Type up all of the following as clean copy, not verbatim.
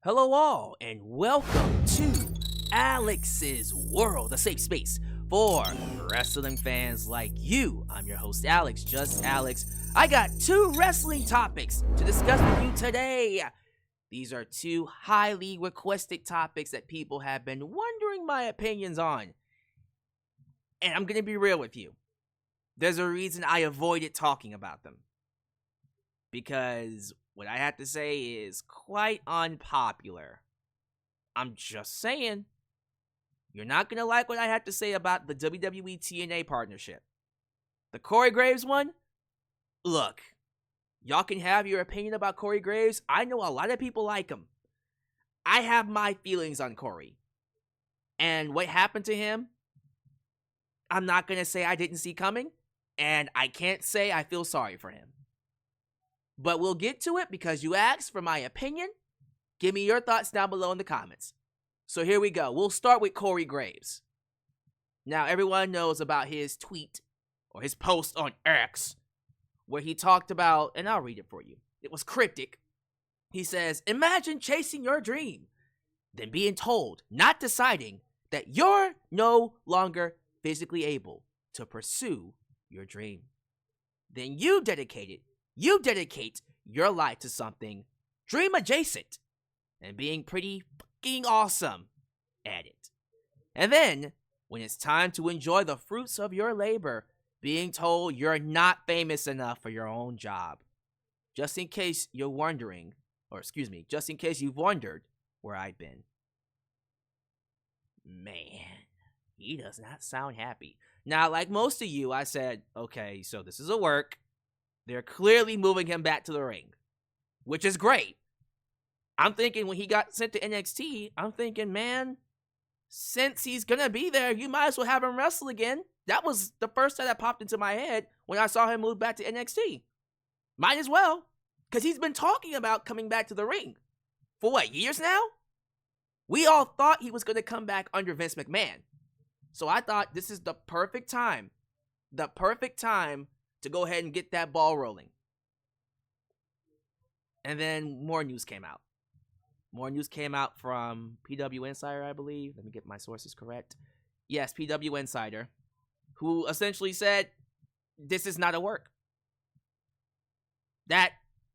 Hello all, and welcome to Alyx's World, a safe space for wrestling fans like you. I'm your host, Alyx, just Alyx. I got two wrestling topics to discuss with you today. These are two highly requested topics that people have been wondering my opinions on. And I'm going to be real with you. There's a reason I avoided talking about them. Because what I have to say is quite unpopular. I'm just saying. You're not going to like what I have to say about the WWE-TNA partnership. The Corey Graves one? Look, y'all can have your opinion about Corey Graves. I know a lot of people like him. I have my feelings on Corey. And what happened to him, I'm not going to say I didn't see coming. And I can't say I feel sorry for him. But we'll get to it because you asked for my opinion. Give me your thoughts down below in the comments. So here we go. We'll start with Corey Graves. Now, everyone knows about his tweet or his post on X where he talked about, and I'll read it for you. It was cryptic. He says, imagine chasing your dream, then being told, not deciding, that you're no longer physically able to pursue your dream. Then you dedicate your life to something dream adjacent and being pretty fucking awesome at it. And then, when it's time to enjoy the fruits of your labor, being told you're not famous enough for your own job. Just in case you're wondering, just in case you've wondered where I've been. Man, he does not sound happy. Now, like most of you, I said, okay, so this is a work. They're clearly moving him back to the ring, which is great. I'm thinking when he got sent to NXT, I'm thinking, man, since he's going to be there, you might as well have him wrestle again. That was the first thing that popped into my head when I saw him move back to NXT. Might as well, because he's been talking about coming back to the ring. For what, years now? We all thought he was going to come back under Vince McMahon. So I thought this is the perfect time to go ahead and get that ball rolling. And then more news came out. More news came out from PW Insider, I believe. Let me get my sources correct. Yes, PW Insider, who essentially said, this is not a work. That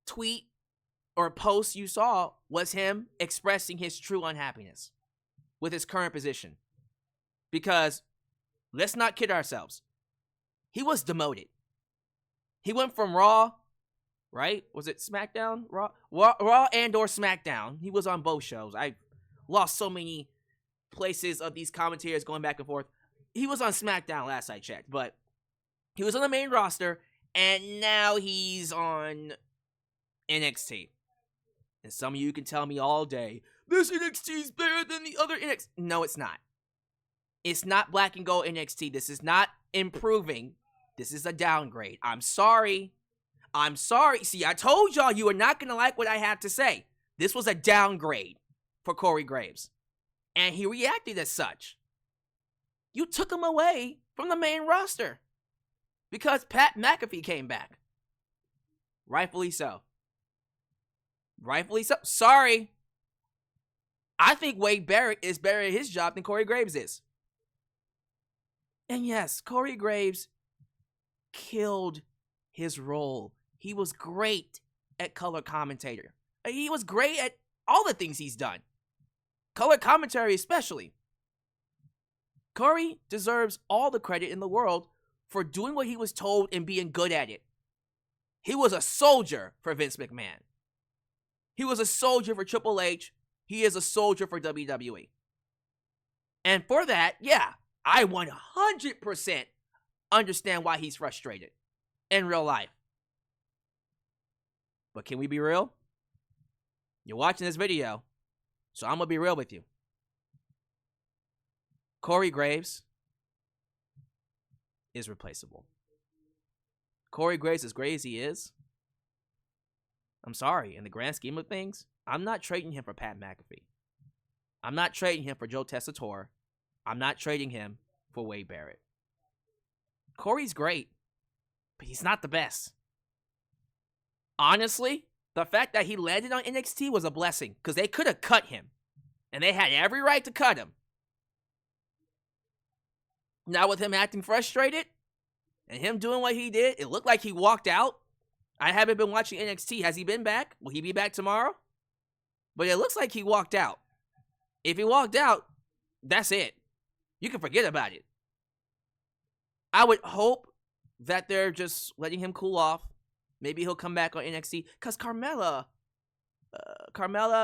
tweet or post you saw was him expressing his true unhappiness with his current position. Because, let's not kid ourselves, he was demoted. He went from Raw, right? Was it SmackDown? Raw and or SmackDown. He was on both shows. I lost so many places of these commentators going back and forth. He was on SmackDown last I checked, but he was on the main roster, and now he's on NXT. And some of you can tell me all day, this NXT is better than the other NXT. No, it's not. It's not black and gold NXT. This is not improving. This is a downgrade. I'm sorry. See, I told y'all you were not going to like what I had to say. This was a downgrade for Corey Graves. And he reacted as such. You took him away from the main roster. Because Pat McAfee came back. Rightfully so. Sorry. I think Wade Barrett is better at his job than Corey Graves is. And yes, Corey Graves killed his role. He was great at color commentator. He was great at all the things he's done. Color commentary especially. Corey deserves all the credit in the world for doing what he was told and being good at it. He was a soldier for Vince McMahon. He was a soldier for Triple H. He is a soldier for WWE. And for that, yeah, I 100% understand why he's frustrated in real life. But can we be real? You're watching this video, so I'm going to be real with you. Corey Graves is replaceable. Corey Graves, as great as he is, I'm sorry, in the grand scheme of things, I'm not trading him for Pat McAfee. I'm not trading him for Joe Tessitore. I'm not trading him for Wade Barrett. Corey's great, but he's not the best. Honestly, The fact that he landed on NXT was a blessing because they could have cut him. And they had every right to cut him. Now with him acting frustrated and him doing what he did, it looked like he walked out. I haven't been watching NXT. Has he been back? Will he be back tomorrow? But it looks like he walked out. If he walked out, that's it. You can forget about it. I would hope that they're just letting him cool off. Maybe he'll come back on NXT. Because Carmella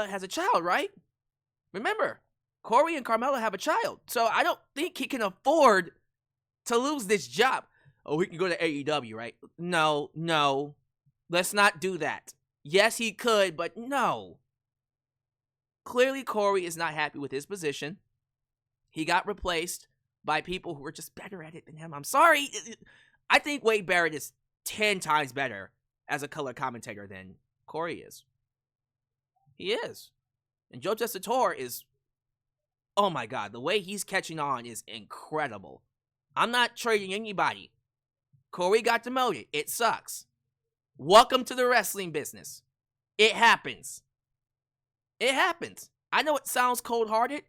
has a child, right? Remember, Corey and Carmella have a child. So I don't think he can afford to lose this job. Oh, he can go to AEW, right? No. Let's not do that. Yes, he could, but no. Clearly, Corey is not happy with his position. He got replaced by people who are just better at it than him. I'm sorry. I think Wade Barrett is 10 times better as a color commentator than Corey is. He is. And Joe Tessitore is, oh my God, the way he's catching on is incredible. I'm not trading anybody. Corey got demoted. It sucks. Welcome to the wrestling business. It happens. It happens. I know it sounds cold-hearted,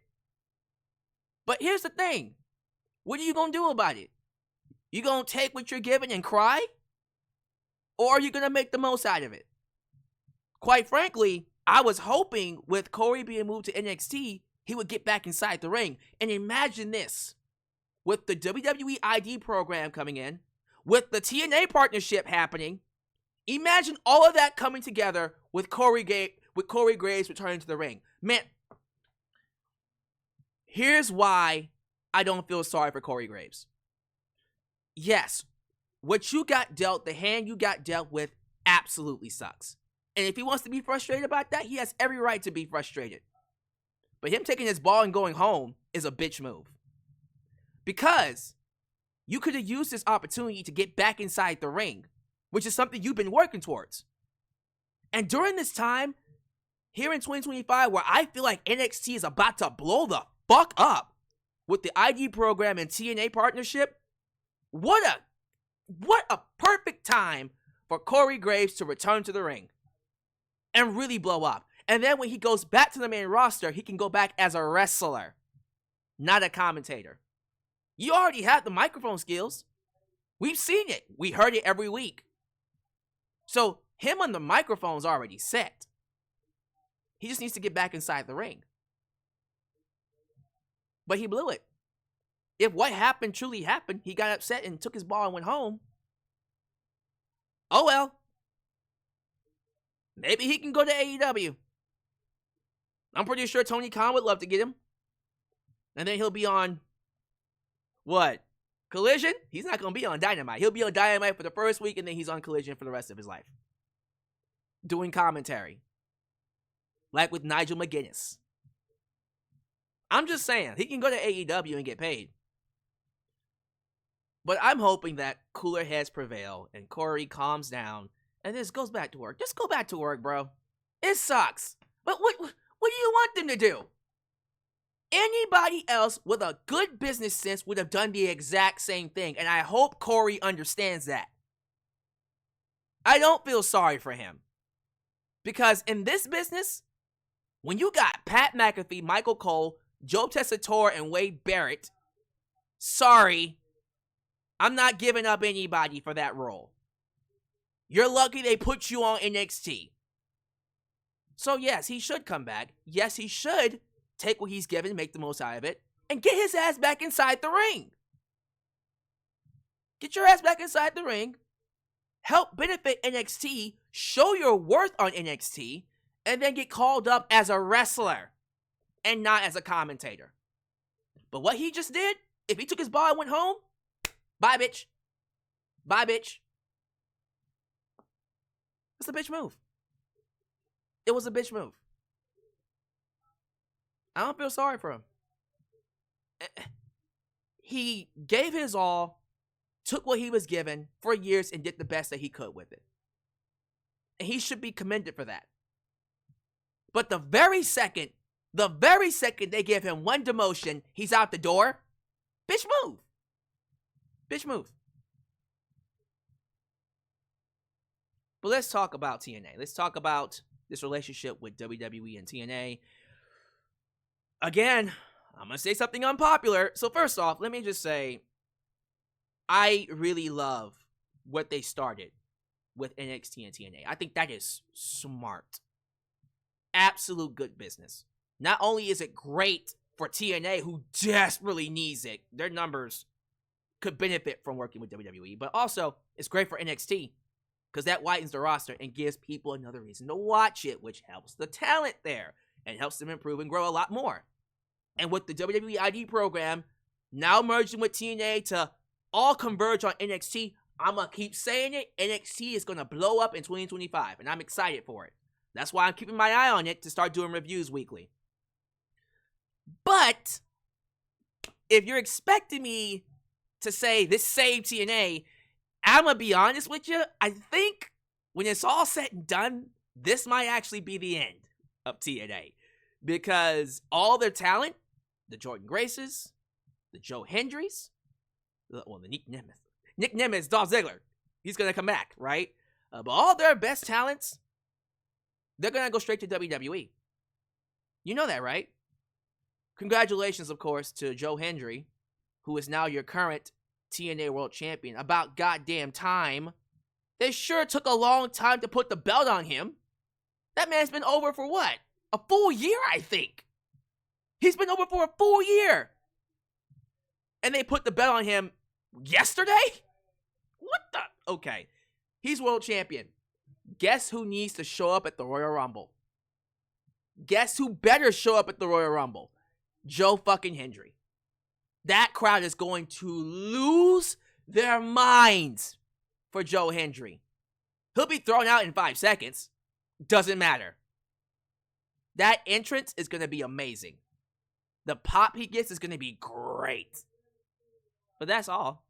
but here's the thing. What are you going to do about it? You going to take what you're given and cry? Or are you going to make the most out of it? Quite frankly, I was hoping with Corey being moved to NXT, he would get back inside the ring. And imagine this. With the WWE ID program coming in, with the TNA partnership happening, imagine all of that coming together with Corey Graves returning to the ring. Man, here's why I don't feel sorry for Corey Graves. Yes, what you got dealt, the hand you got dealt with, absolutely sucks. And if he wants to be frustrated about that, he has every right to be frustrated. But him taking his ball and going home is a bitch move. Because you could have used this opportunity to get back inside the ring, which is something you've been working towards. And during this time, here in 2025, where I feel like NXT is about to blow the fuck up with the ID program and TNA partnership, what a perfect time for Corey Graves to return to the ring and really blow up. And then when he goes back to the main roster, he can go back as a wrestler, not a commentator. You already have the microphone skills. We've seen it. We heard it every week. So him on the microphone's already set. He just needs to get back inside the ring. But he blew it. If what happened truly happened, he got upset and took his ball and went home. Oh well. Maybe he can go to AEW. I'm pretty sure Tony Khan would love to get him. And then he'll be on, what? Collision? He's not going to be on Dynamite. He'll be on Dynamite for the first week, and then he's on Collision for the rest of his life. Doing commentary. Like with Nigel McGuinness. I'm just saying, he can go to AEW and get paid. But I'm hoping that cooler heads prevail, and Corey calms down, and this goes back to work. Just go back to work, bro. It sucks. But what do you want them to do? Anybody else with a good business sense would have done the exact same thing, and I hope Corey understands that. I don't feel sorry for him. Because in this business, when you got Pat McAfee, Michael Cole, Joe Tessitore, and Wade Barrett, sorry, I'm not giving up anybody for that role. You're lucky they put you on NXT. So yes, he should come back. Yes, he should take what he's given, make the most out of it, and get his ass back inside the ring. Get your ass back inside the ring. Help benefit NXT. Show your worth on NXT. And then get called up as a wrestler. And not as a commentator. But what he just did, if he took his ball and went home, bye, bitch. Bye, bitch. It's a bitch move. It was a bitch move. I don't feel sorry for him. He gave his all, took what he was given for years, and did the best that he could with it. And he should be commended for that. But the very second they give him one demotion, he's out the door. Bitch move. Bitch move. But let's talk about TNA. Let's talk about this relationship with WWE and TNA. Again, I'm going to say something unpopular. So first off, let me just say, I really love what they started with NXT and TNA. I think that is smart. Absolute good business. Not only is it great for TNA, who desperately needs it, their numbers could benefit from working with WWE, but also it's great for NXT because that widens the roster and gives people another reason to watch it, which helps the talent there and helps them improve and grow a lot more. And with the WWE ID program now merging with TNA to all converge on NXT, I'm going to keep saying it, NXT is going to blow up in 2025, and I'm excited for it. That's why I'm keeping my eye on it to start doing reviews weekly. But if you're expecting me to say this saved TNA, I'm going to be honest with you. I think when it's all said and done, this might actually be the end of TNA. Because all their talent, the Jordan Graces, the Joe Hendrys, the Nick Nemeth, Dolph Ziggler, he's going to come back, right? But all their best talents, they're going to go straight to WWE. You know that, right? Congratulations, of course, to Joe Hendry, who is now your current TNA World Champion. About goddamn time. They sure took a long time to put the belt on him. That man's been over for what? A full year, I think. He's been over for a full year. And they put the belt on him yesterday? What the? Okay. He's world champion. Guess who needs to show up at the Royal Rumble? Guess who better show up at the Royal Rumble? Joe fucking Hendry. That crowd is going to lose their minds for Joe Hendry. He'll be thrown out in 5 seconds. Doesn't matter. That entrance is going to be amazing. The pop he gets is going to be great. But that's all.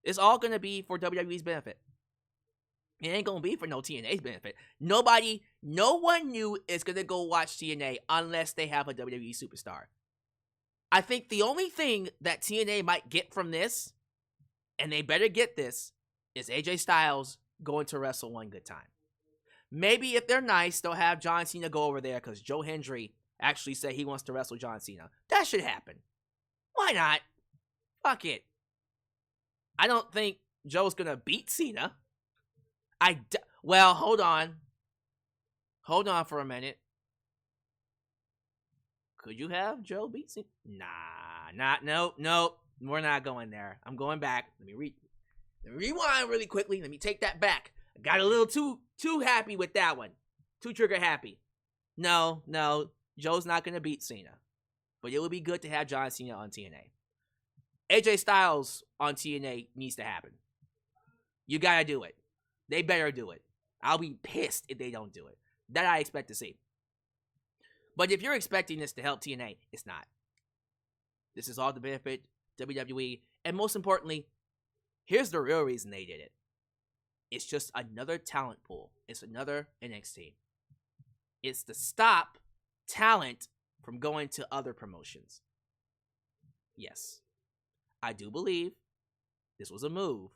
It's all going to be for WWE's benefit. It ain't going to be for no TNA's benefit. No one new is going to go watch TNA unless they have a WWE superstar. I think the only thing that TNA might get from this, and they better get this, is AJ Styles going to wrestle one good time. Maybe if they're nice, they'll have John Cena go over there because Joe Hendry actually said he wants to wrestle John Cena. That should happen. Why not? Fuck it. I don't think Joe's going to beat Cena. Well, hold on. Hold on for a minute. Could you have Joe beat Cena? Nope. We're not going there. I'm going back. Let me rewind really quickly. Let me take that back. I got a little too happy with that one. Too trigger happy. No. Joe's not going to beat Cena. But it would be good to have John Cena on TNA. AJ Styles on TNA needs to happen. You got to do it. They better do it. I'll be pissed if they don't do it. That I expect to see. But if you're expecting this to help TNA, it's not. This is all to benefit WWE. And most importantly, here's the real reason they did it. It's just another talent pool. It's another NXT. It's to stop talent from going to other promotions. Yes, I do believe this was a move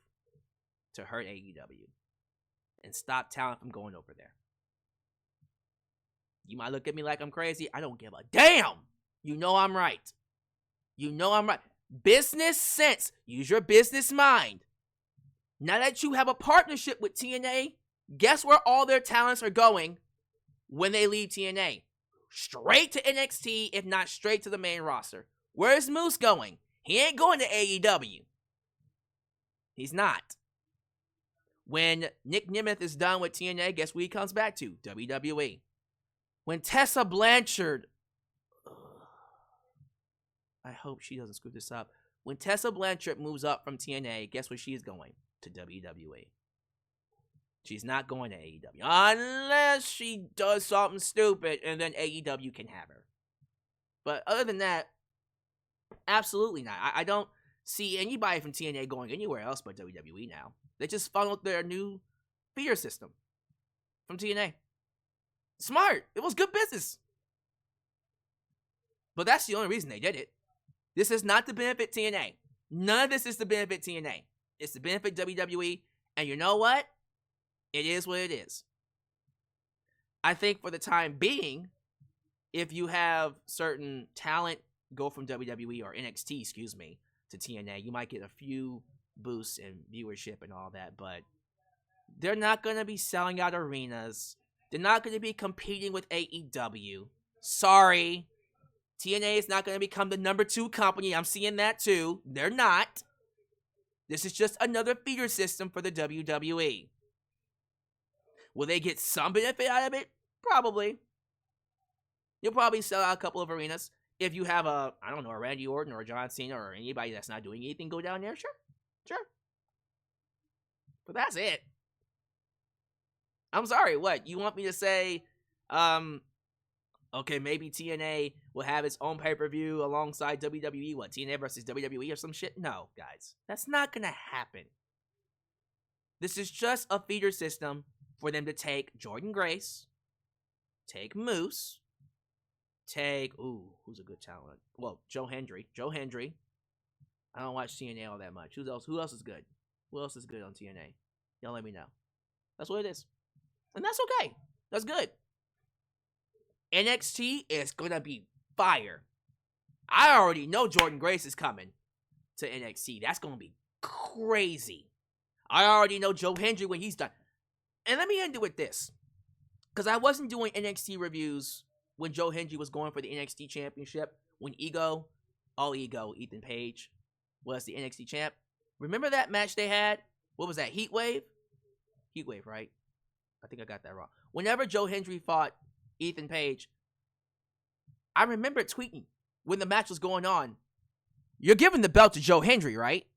to hurt AEW and stop talent from going over there. You might look at me like I'm crazy. I don't give a damn. You know I'm right. Business sense. Use your business mind. Now that you have a partnership with TNA, guess where all their talents are going when they leave TNA? Straight to NXT, if not straight to the main roster. Where's Moose going? He ain't going to AEW. He's not. When Nick Nemeth is done with TNA, guess where he comes back to? WWE. When Tessa Blanchard... I hope she doesn't screw this up. When Tessa Blanchard moves up from TNA, guess where she is going? To WWE. She's not going to AEW. Unless she does something stupid and then AEW can have her. But other than that, absolutely not. I don't see anybody from TNA going anywhere else but WWE now. They just funneled their new feeder system from TNA. Smart. It was good business. But that's the only reason they did it. This is not to benefit TNA. None of this is to benefit TNA. It's to benefit WWE. And you know what? It is what it is. I think for the time being, if you have certain talent go from WWE or NXT, excuse me, to TNA, you might get a few boosts in viewership and all that, but they're not going to be selling out arenas. They're not going to be competing with AEW. Sorry. TNA is not going to become the number 2 company. I'm seeing that too. They're not. This is just another feeder system for the WWE. Will they get some benefit out of it? Probably. You'll probably sell out a couple of arenas. If you have a Randy Orton or a John Cena or anybody that's not doing anything go down there, sure. But that's it. I'm sorry, what? You want me to say, okay, maybe TNA will have its own pay-per-view alongside WWE, what, TNA versus WWE or some shit? No, guys. That's not gonna happen. This is just a feeder system for them to take Jordan Grace, take Moose, take, who's a good talent? Well, Joe Hendry. I don't watch TNA all that much. Who else is good? Who else is good on TNA? Y'all let me know. That's what it is. And that's okay. That's good. NXT is gonna be fire. I already know Jordan Grace is coming to NXT. That's gonna be crazy. I already know Joe Hendry when he's done. And let me end it with this. Because I wasn't doing NXT reviews when Joe Hendry was going for the NXT championship. When Ethan Page was the NXT champ. Remember that match they had? What was that? Heat Wave, right? I think I got that wrong. Whenever Joe Hendry fought Ethan Page, I remember tweeting when the match was going on, you're giving the belt to Joe Hendry, right?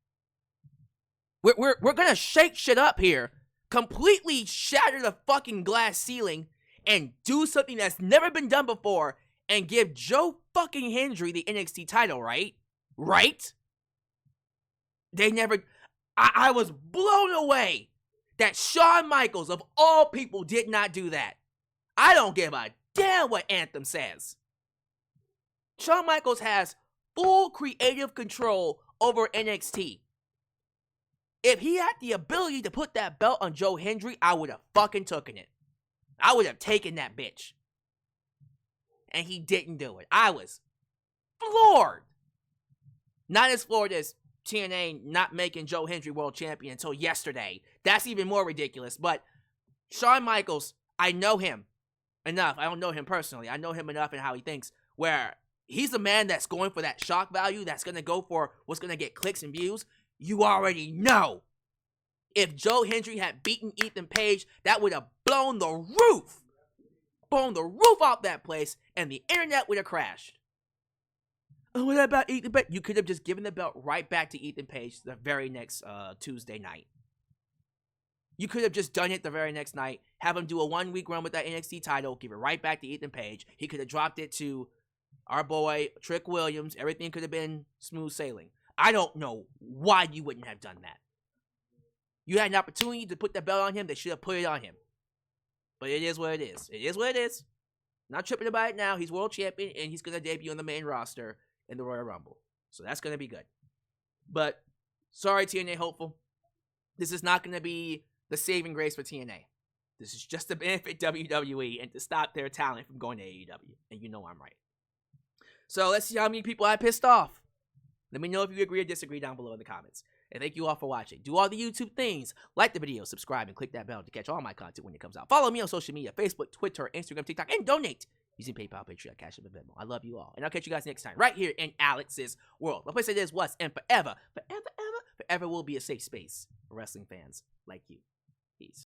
We're gonna shake shit up here, completely shatter the fucking glass ceiling, and do something that's never been done before, and give Joe fucking Hendry the NXT title, right? Right? They never... I was blown away that Shawn Michaels, of all people, did not do that. I don't give a damn what Anthem says. Shawn Michaels has full creative control over NXT. If he had the ability to put that belt on Joe Hendry, I would have fucking taken it. I would have taken that bitch. And he didn't do it. I was floored. Not as floored as TNA not making Joe Hendry world champion until yesterday. That's even more ridiculous. But Shawn Michaels, I know him enough. I don't know him personally. I know him enough and how he thinks, where he's the man that's going for that shock value, that's going to go for what's going to get clicks and views. You already know. If Joe Hendry had beaten Ethan Page, that would have blown the roof off that place, and the internet would have crashed. Oh, what about Ethan Page? You could have just given the belt right back to Ethan Page the very next Tuesday night. You could have just done it the very next night, have him do a 1-week run with that NXT title, give it right back to Ethan Page. He could have dropped it to our boy Trick Williams. Everything could have been smooth sailing. I don't know why you wouldn't have done that. You had an opportunity to put the belt on him. They should have put it on him. But it is what it is. It is what it is. Not tripping about it now. He's world champion, and he's going to debut on the main roster in the Royal Rumble. So that's going to be good. But, sorry, TNA hopeful. This is not going to be the saving grace for TNA. This is just to benefit WWE and to stop their talent from going to AEW. And you know I'm right. So, let's see how many people I pissed off. Let me know if you agree or disagree down below in the comments. And thank you all for watching. Do all the YouTube things. Like the video, subscribe, and click that bell to catch all my content when it comes out. Follow me on social media, Facebook, Twitter, Instagram, TikTok, and donate using PayPal, Patreon, Cashapp, and Venmo. I love you all. And I'll catch you guys next time right here in Alyx's world. The place it is, was, and forever will be a safe space for wrestling fans like you. Peace.